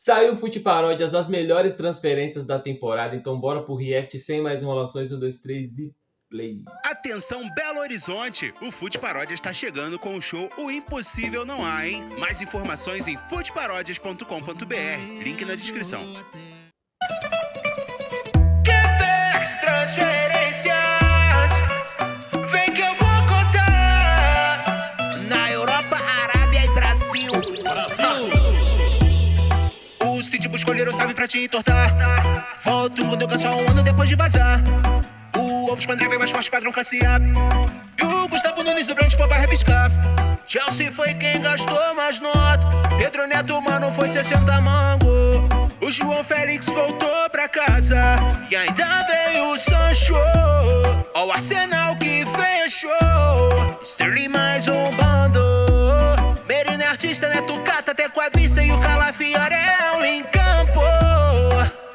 Saiu Fute Paródias, as melhores transferências da temporada. Então bora pro react sem mais enrolações. 1, 2, 3 e play. Atenção Belo Horizonte, o Fute Paródias está chegando com o show O Impossível Não Há, hein? Mais informações em futeparodias.com.br, link na descrição. Quer transferências? Vem que eu vou contar. Na Europa, Arábia e Brasil. O City buscou o salve pra te entortar. Volto quando eu canso um ano depois de vazar. O Ovos quando veio mais forte, padrão classe A. E o Gustavo Nunes do Branco foi pra rebiscar. Chelsea foi quem gastou mais nota. Pedro Neto, mano, foi 60 mango. O João Félix voltou pra casa. E ainda veio o Sancho. Ó o Arsenal que fechou. Sterling mais um bando. Merino é artista, Neto Cata até com a vista. E o Calafiore é o em campo.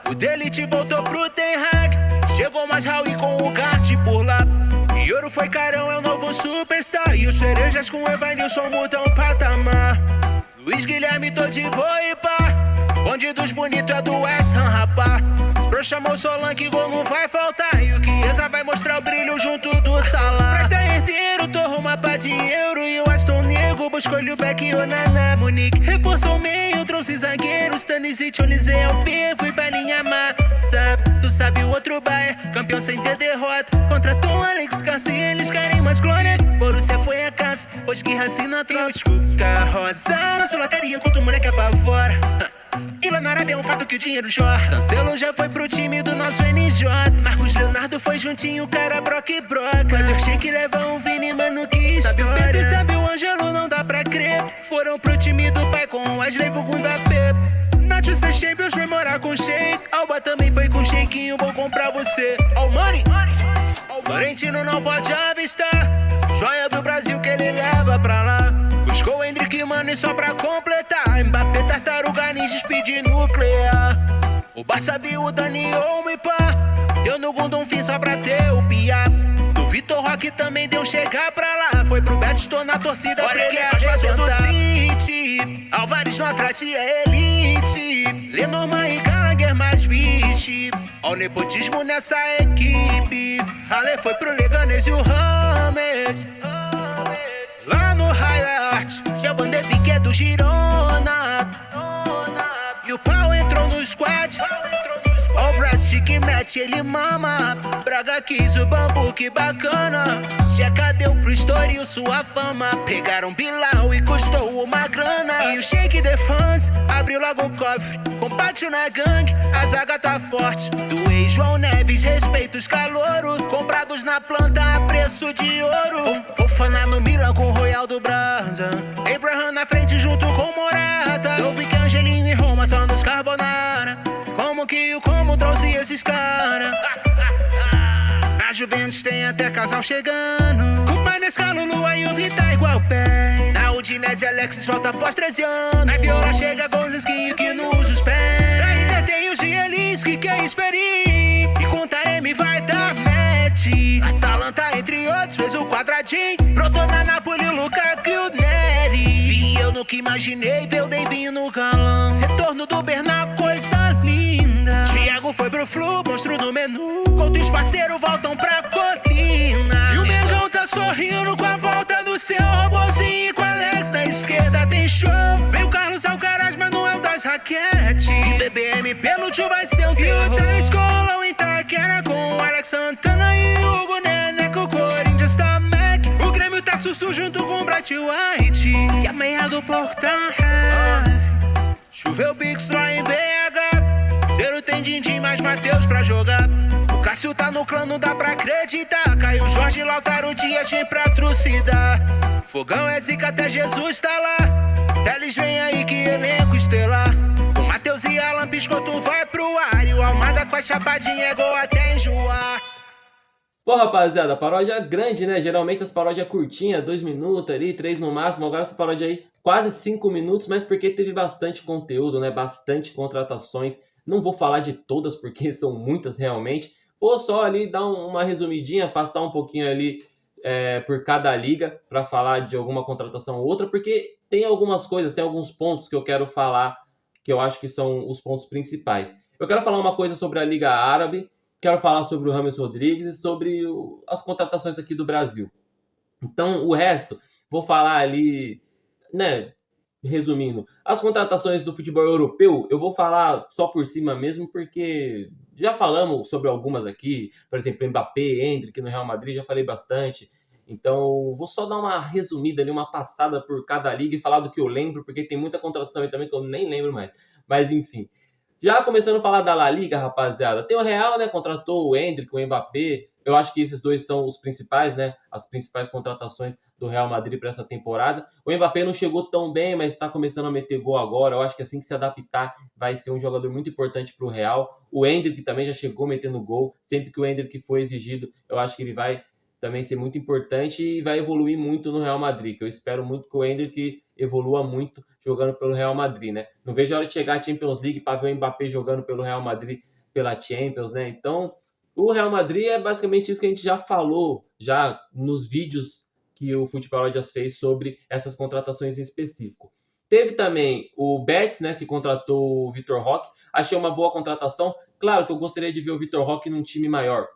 O Delite voltou pro Ten Hag. Chegou mais Raul com o Gart por lá. E Ouro foi Carão, é o novo superstar. E os Cerejas com o Evanilson mudam o patamar. Luiz Guilherme, tô de boa e pá. Bonde dos bonitos é do West Ham, rapá. Spro chamou o Solanke, gol não vai faltar. E o Chiesa vai mostrar o brilho junto do Salah. Prata herdeiro, torrou uma pá de euro. E o Aston Nego buscou-lhe o Beck e o Naná. Munique reforçou o meio, trouxe zagueiros. Stanisic, Olise, LP, fui pra linha massa. Tu sabe o outro Bayern, campeão sem ter derrota. Contratou o Alex Garcia, eles querem mais glória. Borussia foi a casa, hoje que racina troca. Cuca rosa, na sua loteria enquanto o moleque apavora. E lá na Arábia é um fato que o dinheiro jorra. Cancelo já foi pro time do nosso NJ. Marcos Leonardo foi juntinho, cara Brock e Broca. Mas o Sheik leva um Vini, mano, que história. Sabe o Pedro e sabe o Ângelo, não dá pra crer. Foram pro time do pai com o Wesley, vulgo Mbappé. Nath, ser Champions, foi morar com o Sheik. Alba também foi com o Sheikinho, vou comprar você. All money, Florentino não pode avistar. Joia do Brasil que ele leva pra lá. Buscou o Hendrick, mano, e só pra completar. Mbappé, Tartaruga, Ninja, Speed nuclear. O Barça viu o Dani Olmo e pá. Deu no Gundam fim só pra ter o Pia. Do Vitor Roque também deu chegar pra lá. Foi pro Betis, tô na torcida pra ele arrebentar. Do City, Alvarez no Atleti é elite. Lenormand e Gallagher mais vixe. Ó o nepotismo nessa equipe. Ale foi pro Leganés e o Rames. Lá no Raio é arte. Giovanni De Pique é do Girona. E o pau entrou no squad. Ó o Brad Chique mete, ele mama. Braga quis o bambu, que bacana. Checa deu pro Story sua fama. Pegaram Bilal e custou uma grana. E o Sheik Defense abriu logo o cofre. Combate na gangue, a zaga tá forte. Do ex-João Neves, respeita os caloros. Comprados na planta a preço de ouro. Fofana no Milan com o Royal do Brasa. Abraham na frente junto com Morata. Dovnik, Angelinho e Roma só nos Carbonara. Como trouxe esses cara. Na Juventus tem até casal chegando. Com Manescalo, Lua e o Vita igual pé. Na Udinese, Alexis volta após 13 anos. Na Viola chega Gonzesquinho que não usa os pés. Ainda tem o Zielinski que é experi. E com Taremi vai dar match. Atalanta, entre outros, fez o quadradinho. Brotou na Napoli, o Lukaku e o Neri. E eu nunca imaginei ver o Davinho no galão. Retorno do Bernard, coisa linda. Thiago foi pro Flu, monstro no menu. Couto e os parceiros voltam pra colina. E o Mengão tá sorrindo com a volta do seu robozinho. E com a Alex na esquerda tem show. Veio o Carlos Alcaraz, Manuel das raquete. E BBM pelo tio vai ser um terror. E o Teles Colão em Itaquera com o Alex Santana e o Hugo Neneco. O Corinthians tá Mac. O Grêmio tá Sussu junto com o Bright White. E a meia do Porto tá heavy. Choveu Bix lá em BH. Zero tem Dindim, mais Matheus pra jogar. O Cássio tá no clã, não dá pra acreditar. Caiu Jorge, Lautaro, Dias vem pra trucidar. Fogão é zica, até Jesus tá lá. Teles vem aí, que elenco estelar. Com Matheus e Alan, Piscoto vai pro ar. E o Almada com a chapadinha é gol até enjoar. Pô, rapaziada, paródia grande, né? Geralmente as paródias curtinhas, 2 minutos ali, 3 no máximo. Agora essa paródia aí, quase 5 minutos, mas porque teve bastante conteúdo, né? Bastante contratações. Não vou falar de todas, porque são muitas realmente. Vou só ali dar uma resumidinha, passar um pouquinho ali por cada liga para falar de alguma contratação ou outra, porque tem algumas coisas, tem alguns pontos que eu quero falar que eu acho que são os pontos principais. Eu quero falar uma coisa sobre a Liga Árabe, quero falar sobre o James Rodrigues e sobre as contratações aqui do Brasil. Então, o resto, vou falar ali, né, resumindo, as contratações do futebol europeu, eu vou falar só por cima mesmo, porque já falamos sobre algumas aqui, por exemplo, Mbappé, Endrick no Real Madrid, já falei bastante. Então, vou só dar uma resumida ali, uma passada por cada liga e falar do que eu lembro, porque tem muita contratação aí também que eu nem lembro mais. Mas, enfim. Já começando a falar da La Liga, rapaziada, tem o Real, né, contratou o Endrick, o Mbappé. Eu acho que esses dois são os principais, né, as principais contratações do Real Madrid para essa temporada. O Mbappé não chegou tão bem, mas está começando a meter gol agora. Eu acho que assim que se adaptar, vai ser um jogador muito importante para o Real. O Endrick também já chegou metendo gol. Sempre que o Endrick foi exigido, eu acho que ele vai também ser muito importante e vai evoluir muito no Real Madrid, que eu espero muito que o Endrick evolua muito jogando pelo Real Madrid, né? Não vejo a hora de chegar à Champions League para ver o Mbappé jogando pelo Real Madrid, pela Champions, né? Então, o Real Madrid é basicamente isso que a gente já falou, já nos vídeos que o Futeparódias fez sobre essas contratações em específico. Teve também o Betis, né, que contratou o Vitor Roque. Achei uma boa contratação. Claro que eu gostaria de ver o Vitor Roque num time maior,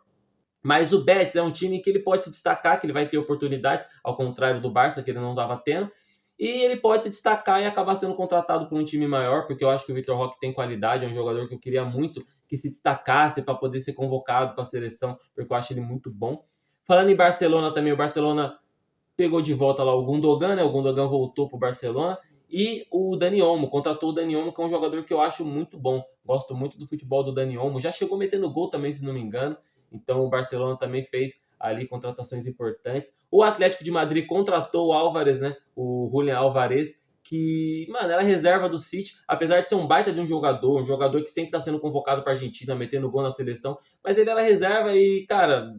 mas o Betis é um time que ele pode se destacar, que ele vai ter oportunidades, ao contrário do Barça, que ele não estava tendo. E ele pode se destacar e acabar sendo contratado por um time maior, porque eu acho que o Vitor Roque tem qualidade, é um jogador que eu queria muito que se destacasse para poder ser convocado para a seleção, porque eu acho ele muito bom. Falando em Barcelona também, o Barcelona pegou de volta lá o Gundogan, né? O Gundogan voltou para o Barcelona. E o Dani Olmo, contratou o Dani Olmo, que é um jogador que eu acho muito bom. Gosto muito do futebol do Dani Olmo. Já chegou metendo gol também, se não me engano. Então o Barcelona também fez ali contratações importantes. O Atlético de Madrid contratou o Álvares, né? O Julián Álvares, que, mano, era reserva do City, apesar de ser um baita de um jogador que sempre está sendo convocado para a Argentina, metendo gol na seleção, mas ele era reserva e, cara,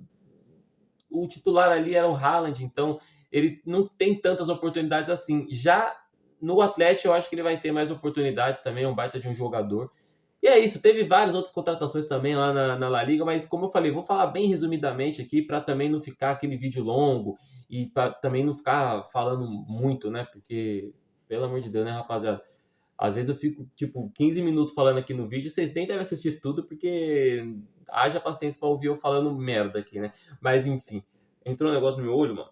o titular ali era o Haaland, então ele não tem tantas oportunidades assim. Já no Atlético, eu acho que ele vai ter mais oportunidades também, é um baita de um jogador. E é isso, teve várias outras contratações também lá na La Liga, mas como eu falei, vou falar bem resumidamente aqui para também não ficar aquele vídeo longo e para também não ficar falando muito, né? Porque, pelo amor de Deus, né, rapaziada? Às vezes eu fico, tipo, 15 minutos falando aqui no vídeo, vocês nem devem assistir tudo, porque haja paciência para ouvir eu falando merda aqui, né? Mas enfim, entrou um negócio no meu olho, mano.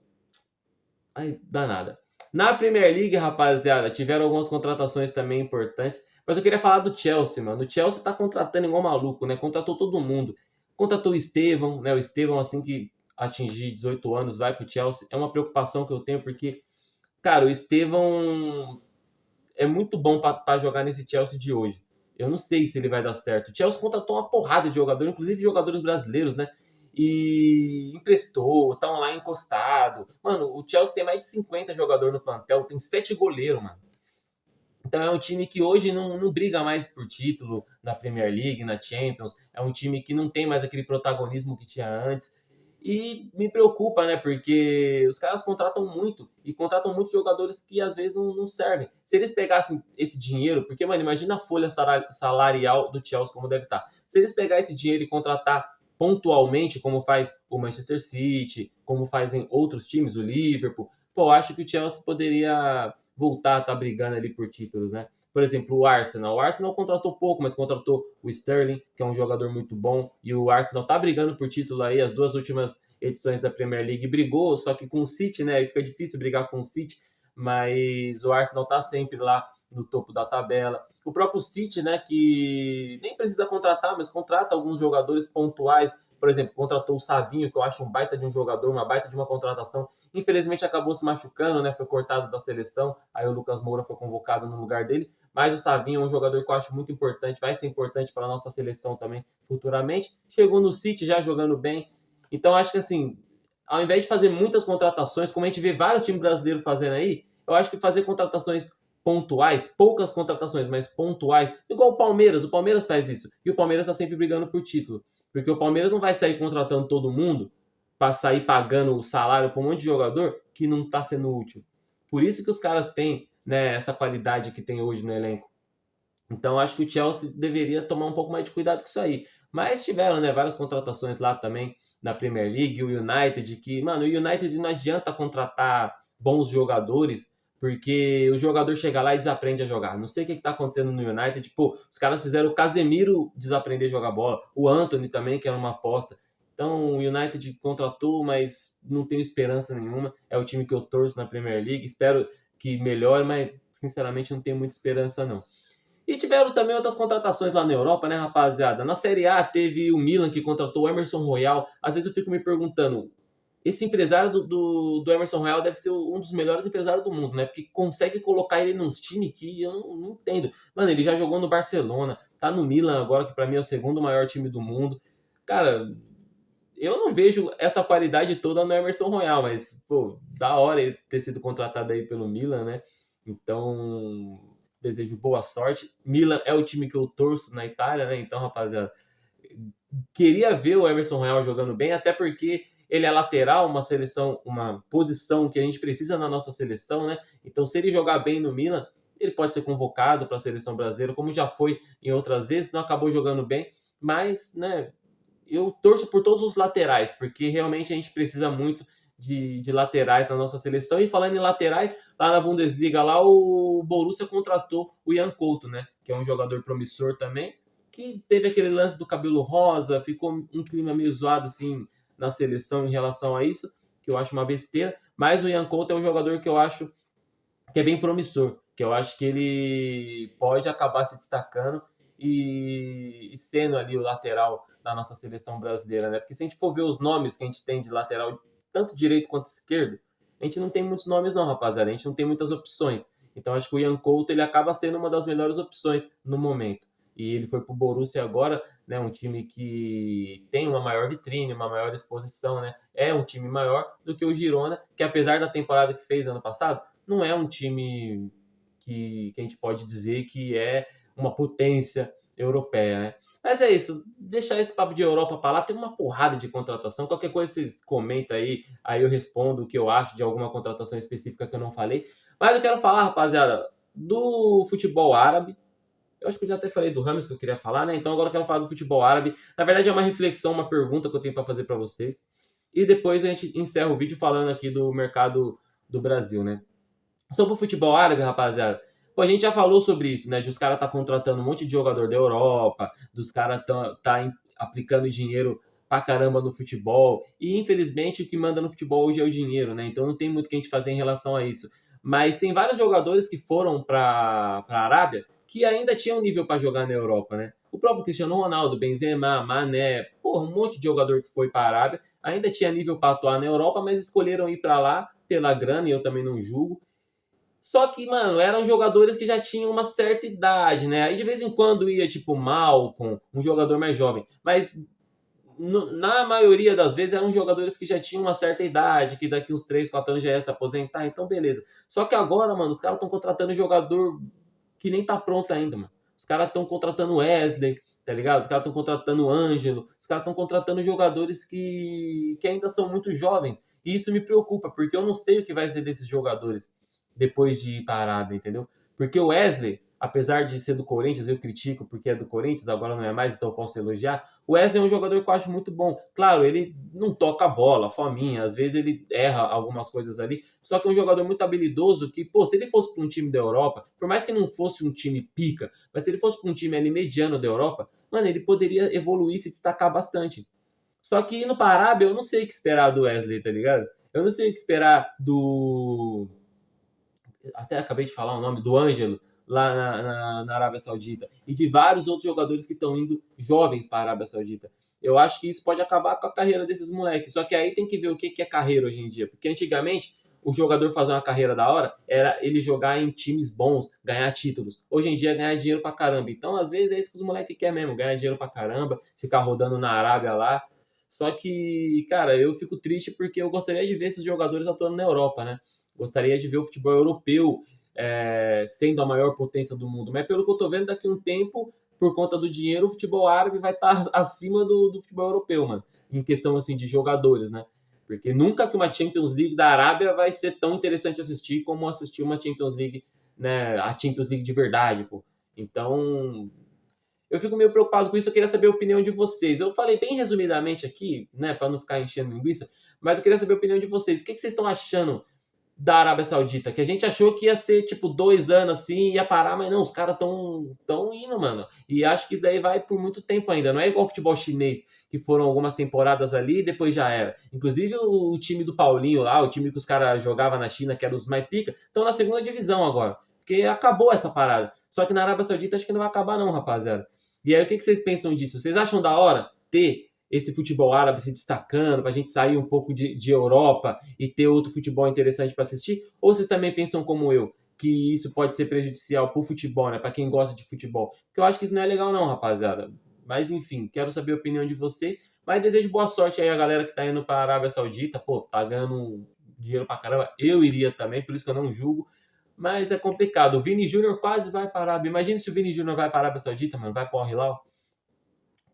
Ai, danada. Na Premier League, rapaziada, tiveram algumas contratações também importantes. Mas eu queria falar do Chelsea, mano. O Chelsea tá contratando igual maluco, né? Contratou todo mundo. Contratou o Estevão, né? O Estevão, assim que atingir 18 anos, vai pro Chelsea. É uma preocupação que eu tenho, porque, cara, o Estevão é muito bom para jogar nesse Chelsea de hoje. Eu não sei se ele vai dar certo. O Chelsea contratou uma porrada de jogadores, inclusive jogadores brasileiros, né? E emprestou, tá lá encostado. Mano, o Chelsea tem mais de 50 jogadores no plantel, tem 7 goleiros, mano. Então é um time que hoje não briga mais por título na Premier League, na Champions. É um time que não tem mais aquele protagonismo que tinha antes. E me preocupa, né? Porque os caras contratam muito. E contratam muitos jogadores que às vezes não servem. Se eles pegassem esse dinheiro... Porque, mano, imagina a folha salarial do Chelsea como deve estar. Se eles pegarem esse dinheiro e contratar pontualmente, como faz o Manchester City, como fazem outros times, o Liverpool... Pô, acho que o Chelsea poderia voltar a estar brigando ali por títulos, né? Por exemplo, o Arsenal. O Arsenal contratou pouco, mas contratou o Sterling, que é um jogador muito bom. E o Arsenal tá brigando por título aí. As duas últimas edições da Premier League brigou, só que com o City, né? Fica difícil brigar com o City, mas o Arsenal tá sempre lá no topo da tabela. O próprio City, né? Que nem precisa contratar, mas contrata alguns jogadores pontuais. Por exemplo, contratou o Savinho, que eu acho um baita de um jogador, uma baita de uma contratação. Infelizmente acabou se machucando, né? Foi cortado da seleção. Aí o Lucas Moura foi convocado no lugar dele. Mas o Savinho é um jogador que eu acho muito importante. Vai ser importante para a nossa seleção também futuramente. Chegou no City já jogando bem. Então acho que assim, ao invés de fazer muitas contratações, como a gente vê vários times brasileiros fazendo aí, eu acho que fazer contratações pontuais, poucas contratações, mas pontuais, igual o Palmeiras faz isso. E o Palmeiras está sempre brigando por título. Porque o Palmeiras não vai sair contratando todo mundo para sair pagando o salário para um monte de jogador que não está sendo útil. Por isso que os caras têm, né, essa qualidade que tem hoje no elenco. Então acho que o Chelsea deveria tomar um pouco mais de cuidado com isso aí. Mas tiveram, né, várias contratações lá também na Premier League, o United, que, mano, o United não adianta contratar bons jogadores, porque o jogador chega lá e desaprende a jogar. Não sei o que tá acontecendo no United. Tipo, os caras fizeram o Casemiro desaprender a jogar bola. O Antony também, que era uma aposta. Então, o United contratou, mas não tenho esperança nenhuma. É o time que eu torço na Premier League. Espero que melhore, mas, sinceramente, não tenho muita esperança, não. E tiveram também outras contratações lá na Europa, né, rapaziada? Na Série A teve o Milan que contratou o Emerson Royal. Às vezes eu fico me perguntando, esse empresário do Emerson Royal deve ser um dos melhores empresários do mundo, né? Porque consegue colocar ele nos times que eu não entendo. Mano, ele já jogou no Barcelona, tá no Milan agora, que pra mim é o segundo maior time do mundo. Cara, eu não vejo essa qualidade toda no Emerson Royal, mas, pô, da hora ele ter sido contratado aí pelo Milan, né? Então, desejo boa sorte. Milan é o time que eu torço na Itália, né? Então, rapaziada, queria ver o Emerson Royal jogando bem, até porque ele é lateral, uma seleção, uma posição que a gente precisa na nossa seleção, né? Então, se ele jogar bem no Milan, ele pode ser convocado para a seleção brasileira, como já foi em outras vezes, não acabou jogando bem, mas, né, eu torço por todos os laterais, porque realmente a gente precisa muito de laterais na nossa seleção. E falando em laterais, lá na Bundesliga, lá o Borussia contratou o Ian Couto, né? Que é um jogador promissor também, que teve aquele lance do cabelo rosa, ficou um clima meio zoado assim na seleção em relação a isso, que eu acho uma besteira. Mas o Ian Couto é um jogador que eu acho que é bem promissor, que eu acho que ele pode acabar se destacando e sendo ali o lateral da nossa seleção brasileira, né? Porque se a gente for ver os nomes que a gente tem de lateral, tanto direito quanto esquerdo, a gente não tem muitos nomes não, rapaziada, a gente não tem muitas opções. Então acho que o Ian Couto, ele acaba sendo uma das melhores opções no momento. E ele foi pro Borussia agora, né, um time que tem uma maior vitrine, uma maior exposição, né? É um time maior do que o Girona, que apesar da temporada que fez ano passado, não é um time que a gente pode dizer que é uma potência europeia, né? Mas é isso, deixar esse papo de Europa para lá, tem uma porrada de contratação, qualquer coisa vocês comentam aí eu respondo o que eu acho de alguma contratação específica que eu não falei. Mas eu quero falar, rapaziada, do futebol árabe. Eu acho que eu já até falei do Rames que eu queria falar, né? Então agora eu quero falar do futebol árabe. Na verdade é uma reflexão, uma pergunta que eu tenho para fazer para vocês. E depois a gente encerra o vídeo falando aqui do mercado do Brasil, né? Sobre o futebol árabe, rapaziada, pô, a gente já falou sobre isso, né? De os caras tá contratando um monte de jogador da Europa, dos caras aplicando dinheiro pra caramba no futebol. E infelizmente o que manda no futebol hoje é o dinheiro, né? Então não tem muito o que a gente fazer em relação a isso. Mas tem vários jogadores que foram pra Arábia que ainda tinham nível para jogar na Europa, né? O próprio Cristiano Ronaldo, Benzema, Mané, porra, um monte de jogador que foi para a Arábia ainda tinha nível para atuar na Europa, mas escolheram ir para lá pela grana, e eu também não julgo. Só que, mano, eram jogadores que já tinham uma certa idade, né? Aí de vez em quando ia, tipo, Malcom, um jogador mais jovem. Mas na maioria das vezes eram jogadores que já tinham uma certa idade, que daqui uns 3, 4 anos já ia se aposentar, então beleza. Só que agora, mano, os caras estão contratando jogador que nem tá pronto ainda, mano. Os caras estão contratando Wesley, tá ligado? Os caras estão contratando Ângelo, os caras estão contratando jogadores que ainda são muito jovens. E isso me preocupa, porque eu não sei o que vai ser desses jogadores depois de ir para a Arábia, entendeu? Porque o Wesley, apesar de ser do Corinthians, eu critico porque é do Corinthians, agora não é mais, então eu posso elogiar. O Wesley é um jogador que eu acho muito bom. Claro, ele não toca a bola, fominha, às vezes ele erra algumas coisas ali, só que é um jogador muito habilidoso que, pô, se ele fosse para um time da Europa, por mais que não fosse um time pica, mas se ele fosse para um time ali mediano da Europa, mano, ele poderia evoluir, se destacar bastante. Só que indo para a Arábia, eu não sei o que esperar do Wesley, tá ligado? Eu não sei o que esperar do... Até acabei de falar o nome do Ângelo, lá na Arábia Saudita, e de vários outros jogadores que estão indo jovens para a Arábia Saudita. Eu acho que isso pode acabar com a carreira desses moleques. Só que aí tem que ver o que é carreira hoje em dia. Porque antigamente, o jogador fazer uma carreira da hora era ele jogar em times bons, ganhar títulos. Hoje em dia é ganhar dinheiro pra caramba. Então, às vezes, é isso que os moleques querem mesmo, ganhar dinheiro pra caramba, ficar rodando na Arábia lá. Só que, cara, eu fico triste porque eu gostaria de ver esses jogadores atuando na Europa, né? Gostaria de ver o futebol europeu sendo a maior potência do mundo. Mas pelo que eu tô vendo, daqui a um tempo, por conta do dinheiro, o futebol árabe vai estar acima do futebol europeu, mano. Em questão, assim, de jogadores, né? Porque nunca que uma Champions League da Arábia vai ser tão interessante assistir como assistir uma Champions League, né? A Champions League de verdade, pô. Então, eu fico meio preocupado com isso, eu queria saber a opinião de vocês. Eu falei bem resumidamente aqui, né, para não ficar enchendo linguiça, mas eu queria saber a opinião de vocês. O que vocês estão achando da Arábia Saudita, que a gente achou que ia ser tipo 2 anos assim, ia parar, mas não, os caras tão indo, mano. E acho que isso daí vai por muito tempo ainda. Não é igual o futebol chinês, que foram algumas temporadas ali e depois já era. Inclusive o time do Paulinho lá, o time que os caras jogavam na China, que era os mais pica, estão na segunda divisão agora. Porque acabou essa parada. Só que na Arábia Saudita acho que não vai acabar não, rapaziada. E aí o que vocês pensam disso? Vocês acham da hora ter esse futebol árabe se destacando, pra gente sair um pouco de Europa e ter outro futebol interessante para assistir? Ou vocês também pensam como eu, que isso pode ser prejudicial pro futebol, né? Pra quem gosta de futebol? Porque eu acho que isso não é legal não, rapaziada. Mas enfim, quero saber a opinião de vocês. Mas desejo boa sorte aí a galera que tá indo pra Arábia Saudita. Pô, tá ganhando dinheiro pra caramba. Eu iria também, por isso que eu não julgo. Mas é complicado. O Vini Júnior quase vai para a Arábia. Imagina se o Vini Júnior vai para a Arábia Saudita, mano. Vai para o Al-Hilal.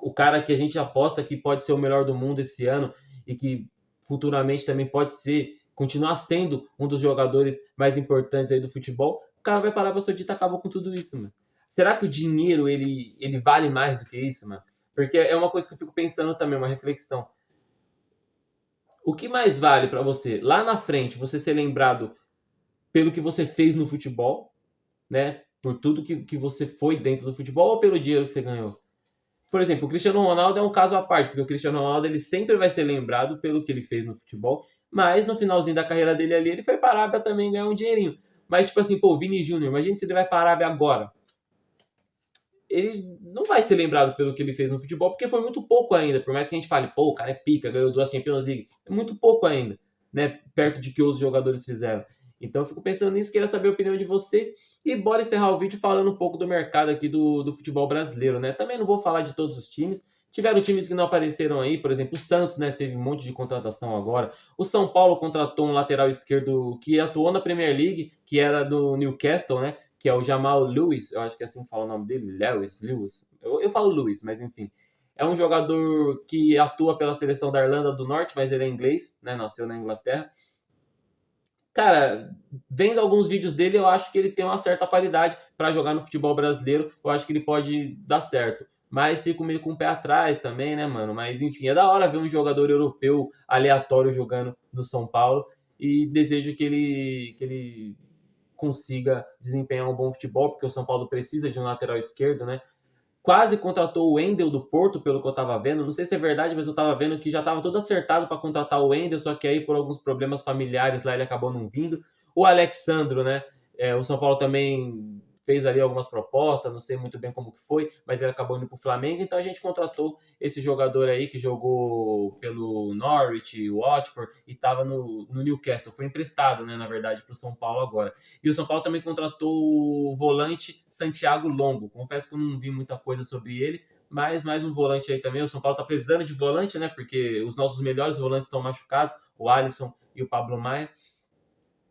O cara que a gente aposta que pode ser o melhor do mundo esse ano e que futuramente também pode ser, continuar sendo um dos jogadores mais importantes aí do futebol. O cara vai para a Arábia Saudita e acabou com tudo isso, mano. Será que o dinheiro, ele vale mais do que isso, mano? Porque é uma coisa que eu fico pensando também, uma reflexão. O que mais vale para você, lá na frente, você ser lembrado pelo que você fez no futebol, né? Por tudo que você foi dentro do futebol ou pelo dinheiro que você ganhou? Por exemplo, o Cristiano Ronaldo é um caso à parte, porque o Cristiano Ronaldo ele sempre vai ser lembrado pelo que ele fez no futebol, mas no finalzinho da carreira dele ali, ele foi para a Arábia também ganhar um dinheirinho. Mas, tipo assim, pô, o Vini Júnior, imagina se ele vai para a Arábia agora. Ele não vai ser lembrado pelo que ele fez no futebol, porque foi muito pouco ainda. Por mais que a gente fale, pô, o cara é pica, ganhou 2 Champions League. É muito pouco ainda, né? Perto de que outros jogadores fizeram. Então eu fico pensando nisso, queria saber a opinião de vocês. E bora encerrar o vídeo falando um pouco do mercado aqui do futebol brasileiro, né? Também não vou falar de todos os times. Tiveram times que não apareceram aí, por exemplo, o Santos, né? Teve um monte de contratação agora. O São Paulo contratou um lateral esquerdo que atuou na Premier League, que era do Newcastle, né? Que é o Jamal Lewis, eu acho que é assim que fala o nome dele, Lewis. Eu falo Lewis, mas enfim. É um jogador que atua pela seleção da Irlanda do Norte, mas ele é inglês, né? Nasceu na Inglaterra. Cara, vendo alguns vídeos dele, eu acho que ele tem uma certa qualidade para jogar no futebol brasileiro. Eu acho que ele pode dar certo. Mas fico meio com o pé atrás também, né, mano? Mas enfim, é da hora ver um jogador europeu aleatório jogando no São Paulo. E desejo que ele consiga desempenhar um bom futebol, porque o São Paulo precisa de um lateral esquerdo, né? Quase contratou o Wendel do Porto, pelo que eu tava vendo. Não sei se é verdade, mas eu tava vendo que já tava tudo acertado para contratar o Wendel, só que aí por alguns problemas familiares lá ele acabou não vindo. O Alexandro, né? O São Paulo também fez ali algumas propostas, não sei muito bem como que foi, mas ele acabou indo pro Flamengo, então a gente contratou esse jogador aí que jogou pelo Norwich, Watford e tava no Newcastle. Foi emprestado, né, na verdade, pro São Paulo agora. E o São Paulo também contratou o volante Santiago Longo. Confesso que eu não vi muita coisa sobre ele, mas mais um volante aí também. O São Paulo tá precisando de volante, né? Porque os nossos melhores volantes estão machucados, o Alisson e o Pablo Maia.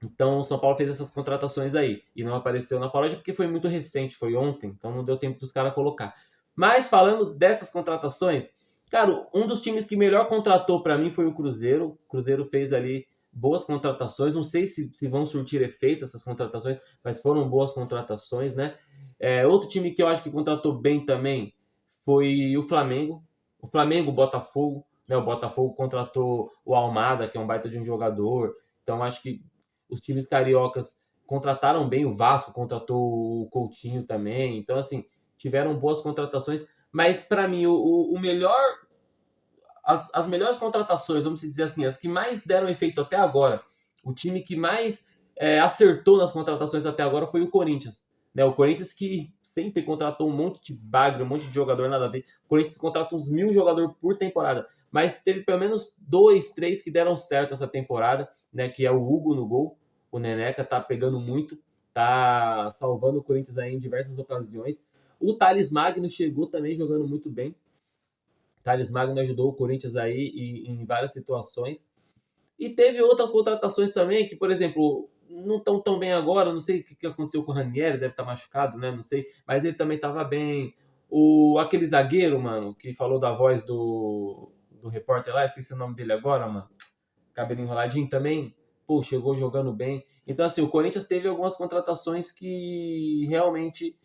Então o São Paulo fez essas contratações aí e não apareceu na paródia porque foi muito recente, foi ontem, então não deu tempo dos caras colocar. Mas falando dessas contratações, cara, um dos times que melhor contratou para mim foi o Cruzeiro. O Cruzeiro fez ali boas contratações, não sei se vão surtir efeito essas contratações, mas foram boas contratações, né? Outro time que eu acho que contratou bem também foi o Flamengo. O Flamengo, o Botafogo, né? O Botafogo contratou o Almada, que é um baita de um jogador. Então acho que os times cariocas contrataram bem, o Vasco contratou o Coutinho também. Então, assim, tiveram boas contratações. Mas, para mim, o melhor... As melhores contratações, vamos dizer assim, as que mais deram efeito até agora, o time que mais acertou nas contratações até agora foi o Corinthians. Né? O Corinthians que sempre contratou um monte de bagre, um monte de jogador, nada a ver. O Corinthians contrata uns 1.000 jogadores por temporada. Mas teve pelo menos 2, 3 que deram certo essa temporada, né? Que é o Hugo no gol. O Neneca tá pegando muito, tá salvando o Corinthians aí em diversas ocasiões. O Thales Magno chegou também jogando muito bem. O Thales Magno ajudou o Corinthians aí em várias situações. E teve outras contratações também que, por exemplo, não estão tão bem agora. Não sei o que aconteceu com o Ranieri, deve estar machucado, né? Não sei. Mas ele também estava bem. Aquele zagueiro, mano, que falou da voz do repórter lá, esqueci o nome dele agora, mano. Cabelo enroladinho também. Pô, chegou jogando bem. Então, assim, o Corinthians teve algumas contratações que realmente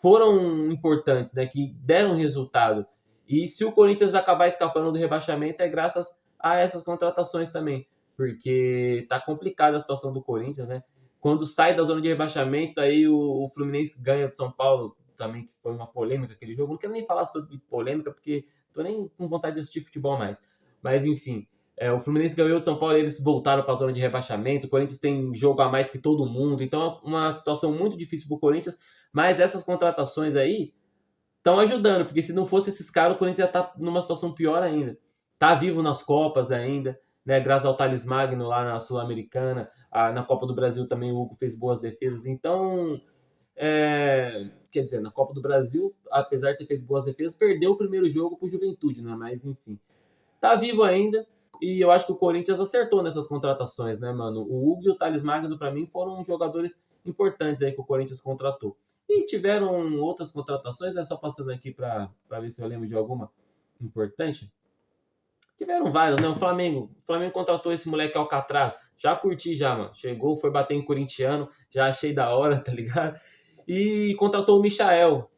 foram importantes, né? Que deram resultado. E se o Corinthians acabar escapando do rebaixamento, é graças a essas contratações também. porque tá complicada a situação do Corinthians, né? Quando sai da zona de rebaixamento, aí o Fluminense ganha do São Paulo, também que foi uma polêmica aquele jogo. Não quero nem falar sobre polêmica, porque tô nem com vontade de assistir futebol mais. Mas enfim, o Fluminense ganhou do São Paulo, eles voltaram para a zona de rebaixamento. O Corinthians tem jogo a mais que todo mundo, então é uma situação muito difícil pro Corinthians. Mas essas contratações aí estão ajudando, porque se não fosse esses caras, o Corinthians ia estar numa situação pior ainda. Tá vivo nas Copas ainda, né? Graças ao Thales Magno lá na Sul-Americana, na Copa do Brasil também o Hugo fez boas defesas. Então, quer dizer, na Copa do Brasil, apesar de ter feito boas defesas, perdeu o primeiro jogo pro Juventude, né? Mas enfim, tá vivo ainda. E eu acho que o Corinthians acertou nessas contratações, né, mano? O Hugo e o Thales Magno, para mim, foram jogadores importantes aí que o Corinthians contratou. E tiveram outras contratações, né? Só passando aqui para ver se eu lembro de alguma importante. Tiveram vários, né? O Flamengo contratou esse moleque Alcatraz. Já curti já, mano. Chegou, foi bater em corintiano, já achei da hora, tá ligado? E contratou o Michael.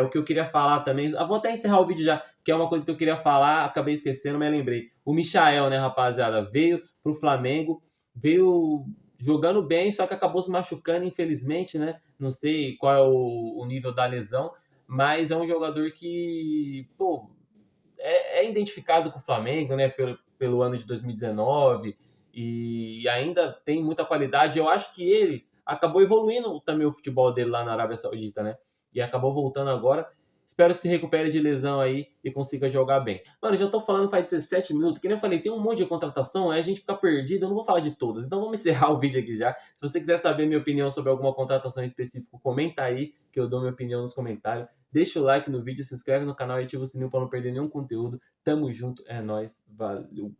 O que eu queria falar também. Vou até encerrar o vídeo já, que é uma coisa que eu queria falar, acabei esquecendo, mas lembrei. O Michael, né, rapaziada, veio pro Flamengo, veio jogando bem, só que acabou se machucando, infelizmente, né? Não sei qual é o nível da lesão, mas é um jogador que, pô, é identificado com o Flamengo, né, pelo ano de 2019 e ainda tem muita qualidade. Eu acho que ele acabou evoluindo também o futebol dele lá na Arábia Saudita, né? E acabou voltando agora. Espero que se recupere de lesão aí e consiga jogar bem. Mano, já tô falando faz 17 minutos. Que nem eu falei, tem um monte de contratação, aí a gente fica perdido. Eu não vou falar de todas. Então vamos encerrar o vídeo aqui já. Se você quiser saber minha opinião sobre alguma contratação em específico, comenta aí que eu dou minha opinião nos comentários. Deixa o like no vídeo, se inscreve no canal e ativa o sininho para não perder nenhum conteúdo. Tamo junto, é nóis, valeu!